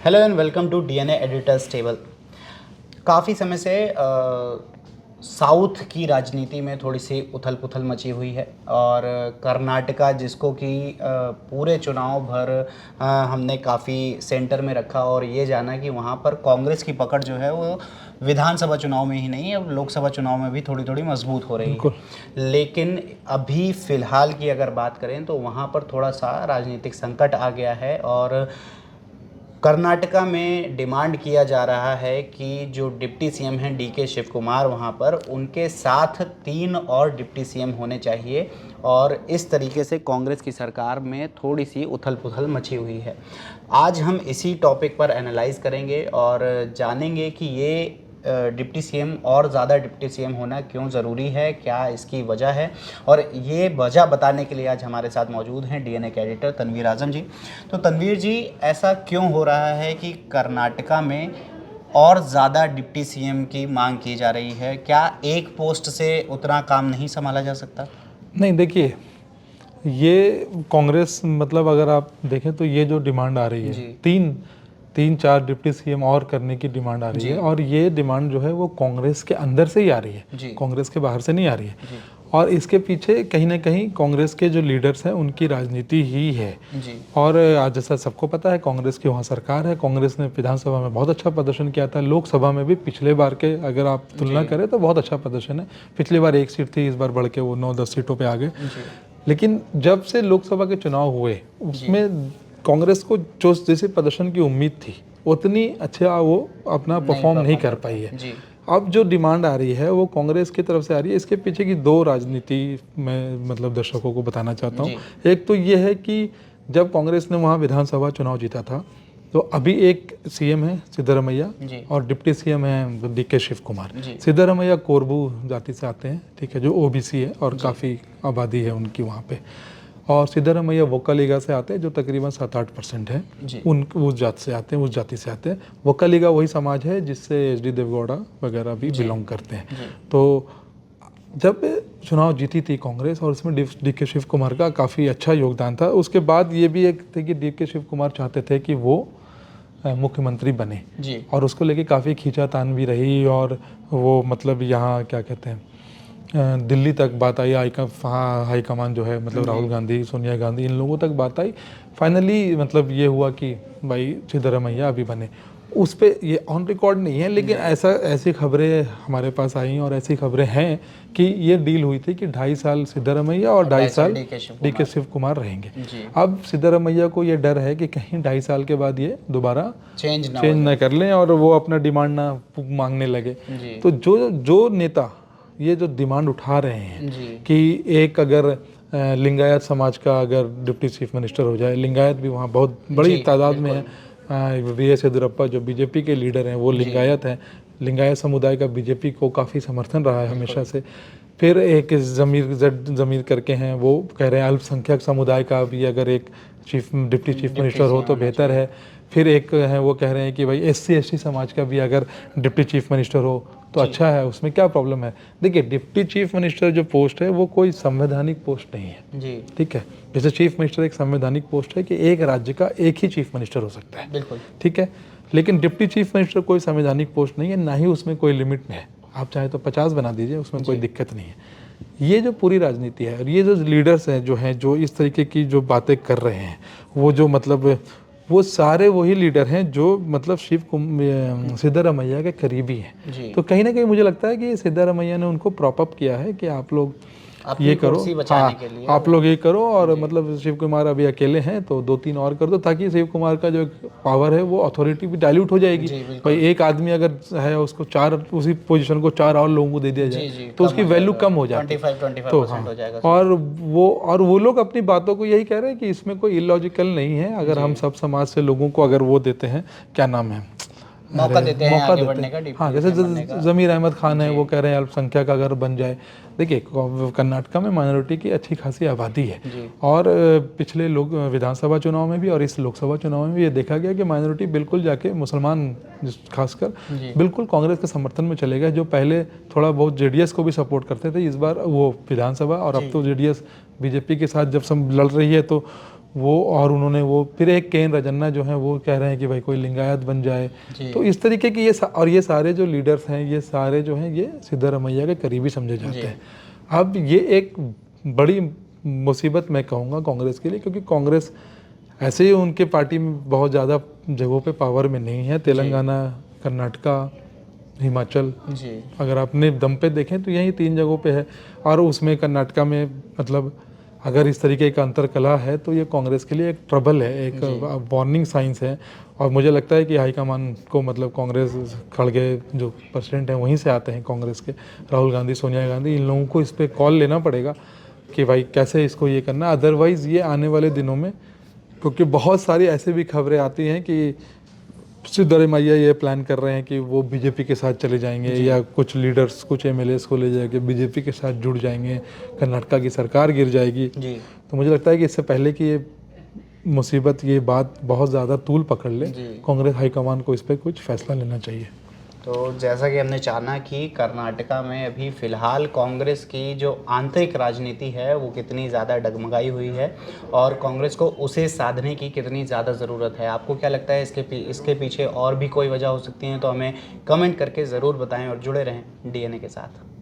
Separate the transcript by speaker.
Speaker 1: Hello and welcome to DNA editors table. काफ़ी समय से साउथ की राजनीति में थोड़ी सी उथल पुथल मची हुई है और कर्नाटका जिसको कि पूरे चुनाव भर हमने काफ़ी सेंटर में रखा और ये जाना कि वहाँ पर कांग्रेस की पकड़ जो है वो विधानसभा चुनाव में ही नहीं, अब लोकसभा चुनाव में भी थोड़ी थोड़ी मजबूत हो रही है। लेकिन अभी फ़िलहाल की अगर बात करें तो वहाँ पर थोड़ा सा राजनीतिक संकट आ गया है और कर्नाटका में डिमांड किया जा रहा है कि जो डिप्टी सीएम हैं डीके शिव कुमार, वहाँ पर उनके साथ 3 और डिप्टी सीएम होने चाहिए और इस तरीके से कांग्रेस की सरकार में थोड़ी सी उथल पुथल मची हुई है। आज हम इसी टॉपिक पर एनालाइज करेंगे और जानेंगे कि ये डिप्टी सीएम और ज़्यादा डिप्टी सीएम होना क्यों ज़रूरी है, क्या इसकी वजह है, और ये वजह बताने के लिए आज हमारे साथ मौजूद हैं डीएनए के एडिटर तनवीर आज़म जी। तो तनवीर जी, ऐसा क्यों हो रहा है कि कर्नाटका में और ज़्यादा डिप्टी सीएम की मांग की जा रही है? क्या एक पोस्ट से उतना काम नहीं संभाला जा सकता?
Speaker 2: नहीं, देखिए, ये कांग्रेस मतलब अगर आप देखें तो ये जो डिमांड आ रही है, तीन चार डिप्टी सीएम और करने की डिमांड आ रही है, और ये डिमांड जो है वो कांग्रेस के अंदर से ही आ रही है, कांग्रेस के बाहर से नहीं आ रही है। और इसके पीछे कहीं ना कहीं कांग्रेस के जो लीडर्स हैं उनकी राजनीति ही है। और आज जैसा सबको पता है, कांग्रेस की वहाँ सरकार है। कांग्रेस ने विधानसभा में बहुत अच्छा प्रदर्शन किया था, लोकसभा में भी पिछले बार के अगर आप तुलना करें तो बहुत अच्छा प्रदर्शन है। पिछली बार 1 सीट थी, इस बार बढ़ के वो 9-10 सीटों पर आ गए। लेकिन जब से लोकसभा के चुनाव हुए उसमें कांग्रेस को जो जैसे प्रदर्शन की उम्मीद थी उतनी अच्छा वो अपना परफॉर्म नहीं कर पाई है। अब जो डिमांड आ रही है वो कांग्रेस की तरफ से आ रही है। इसके पीछे की 2 राजनीति मैं मतलब दर्शकों को बताना चाहता हूँ। एक तो ये है कि जब कांग्रेस ने वहाँ विधानसभा चुनाव जीता था तो अभी एक सीएम है सिद्धरमैया और डिप्टी सीएम है डीके शिव कुमार। सिद्धरमैया कोरबू जाति से आते हैं, ठीक है, जो ओबीसी है और काफ़ी आबादी है उनकी वहाँ पे। और सिद्धरमैया वोकालिगा से आते हैं जो तकरीबन 7-8% है, उस जाति से आते हैं, उस जाति से आते हैं। वोकालिगा वही समाज है जिससे एचडी देवगौड़ा वगैरह भी बिलोंग करते हैं। तो जब चुनाव जीती थी कांग्रेस और इसमें डीके शिव कुमार का काफ़ी अच्छा योगदान था। उसके बाद ये भी एक थे कि डीके शिव कुमार चाहते थे कि वो मुख्यमंत्री बने और उसको लेके काफ़ी खींचातान भी रही। और वो मतलब यहाँ क्या कहते हैं, दिल्ली तक बात आई, हाईकमान जो है मतलब राहुल गांधी, सोनिया गांधी, इन लोगों तक बात आई। फाइनली मतलब ये हुआ कि भाई सिद्धरमैया अभी बने। उस पर ये ऑन रिकॉर्ड नहीं है, लेकिन ऐसी खबरें हमारे पास आई और ऐसी खबरें हैं कि ये डील हुई थी कि 2.5 साल सिद्धरमैया और 2.5 साल डीके शिव कुमार रहेंगे। अब सिद्धरमैया को ये डर है कि कहीं 2.5 साल के बाद ये दोबारा चेंज ना कर लें और वो अपना डिमांड ना मांगने लगे। तो जो नेता ये जो डिमांड उठा रहे हैं कि एक अगर लिंगायत समाज का अगर डिप्टी चीफ मिनिस्टर हो जाए, लिंगायत भी वहाँ बहुत बड़ी तादाद में है। वीएस येदियुरप्पा जो बीजेपी के लीडर हैं वो लिंगायत हैं। लिंगायत समुदाय का बीजेपी को काफ़ी समर्थन रहा है हमेशा से। फिर एक ज़मीर करके हैं, वो कह रहे हैं अल्पसंख्यक समुदाय का भी अगर एक डिप्टी चीफ मिनिस्टर हो तो बेहतर है। फिर एक है वो कह रहे हैं कि भाई SC/ST समाज का भी अगर डिप्टी चीफ मिनिस्टर हो तो अच्छा है, उसमें क्या प्रॉब्लम है। देखिए, डिप्टी चीफ मिनिस्टर जो पोस्ट है वो कोई संवैधानिक पोस्ट नहीं है, ठीक है। जैसे चीफ मिनिस्टर एक संवैधानिक पोस्ट है कि एक राज्य का एक ही चीफ मिनिस्टर हो सकता है, बिल्कुल, ठीक है। लेकिन डिप्टी चीफ मिनिस्टर कोई संवैधानिक पोस्ट नहीं है, ना ही उसमें कोई लिमिट है। आप चाहे तो 50 बना दीजिए, उसमें कोई दिक्कत नहीं है। ये जो पूरी राजनीति है और ये जो लीडर्स हैं जो इस तरीके की जो बातें कर रहे हैं, वो जो मतलब वो सारे वही लीडर हैं जो मतलब सिद्धरमैया के करीबी हैं। तो कहीं ना कहीं मुझे लगता है कि सिद्धरमैया ने उनको प्रॉप अप किया है कि आप लोग ये करो, आप लोग ये करो, और मतलब शिव कुमार अभी अकेले हैं तो 2-3 और कर दो, ताकि शिव कुमार का जो पावर है वो अथॉरिटी भी डाइल्यूट हो जाएगी। भाई एक आदमी अगर है उसको 4 उसी पोजीशन को 4 और लोगों को दे दिया जाए तो उसकी वैल्यू कम हो जाती है। तो हाँ, और वो लोग अपनी बातों को यही कह रहे हैं कि इसमें कोई इलॉजिकल नहीं है। अगर हम सब समाज से लोगों को अगर वो देते हैं, क्या नाम है,
Speaker 1: मौका देते हैं आगे बढ़ने का।
Speaker 2: हाँ, जैसे ज़मीर अहमद खान है, वो कह रहे हैं अल्पसंख्यक अगर बन जाए। देखिए, कर्नाटका में माइनॉरिटी की अच्छी खासी आबादी है और पिछले विधानसभा चुनाव में भी और इस लोकसभा चुनाव में भी ये देखा गया कि माइनॉरिटी बिल्कुल जाके मुसलमान खासकर बिल्कुल कांग्रेस के समर्थन में चले गए। जो पहले थोड़ा बहुत जेडीएस को भी सपोर्ट करते थे, इस बार वो विधानसभा और अब तो जेडीएस बीजेपी के साथ जब सब लड़ रही है तो वो, और उन्होंने वो फिर एक केन रजन्ना जो है वो कह रहे हैं कि भाई कोई लिंगायत बन जाए। तो इस तरीके की और ये सारे जो लीडर्स हैं ये सारे जो हैं ये सिद्धारमैया के करीबी समझे जाते हैं। अब ये एक बड़ी मुसीबत मैं कहूँगा कांग्रेस के लिए, क्योंकि कांग्रेस ऐसे ही उनके पार्टी में बहुत ज़्यादा जगहों पे पावर में नहीं है। तेलंगाना, कर्नाटका, हिमाचल, अगर अपने दम पे देखें तो यही 3 जगहों पे है। और उसमें कर्नाटका में मतलब अगर इस तरीके का अंतरकलह है तो ये कांग्रेस के लिए एक ट्रबल है, एक वार्निंग साइंस है। और मुझे लगता है कि हाईकमान को मतलब कांग्रेस खड़गे जो प्रेसिडेंट हैं वहीं से आते हैं कांग्रेस के, राहुल गांधी, सोनिया गांधी, इन लोगों को इस पर कॉल लेना पड़ेगा कि भाई कैसे इसको ये करना। अदरवाइज़ ये आने वाले दिनों में, क्योंकि बहुत सारी ऐसे भी खबरें आती हैं कि सिद्धारमैया ये प्लान कर रहे हैं कि वो बीजेपी के साथ चले जाएंगे या कुछ लीडर्स, कुछ एमएलएस को ले जाके बीजेपी के साथ जुड़ जाएंगे, कर्नाटका की सरकार गिर जाएगी। तो मुझे लगता है कि इससे पहले कि ये मुसीबत, ये बात बहुत ज़्यादा तूल पकड़ ले, कांग्रेस हाईकमान को इस पर कुछ फैसला लेना चाहिए।
Speaker 1: तो जैसा कि हमने जाना कि कर्नाटका में अभी फ़िलहाल कांग्रेस की जो आंतरिक राजनीति है वो कितनी ज़्यादा डगमगाई हुई है और कांग्रेस को उसे साधने की कितनी ज़्यादा ज़रूरत है। आपको क्या लगता है इसके पीछे और भी कोई वजह हो सकती है? तो हमें कमेंट करके ज़रूर बताएं और जुड़े रहें डीएनए के साथ।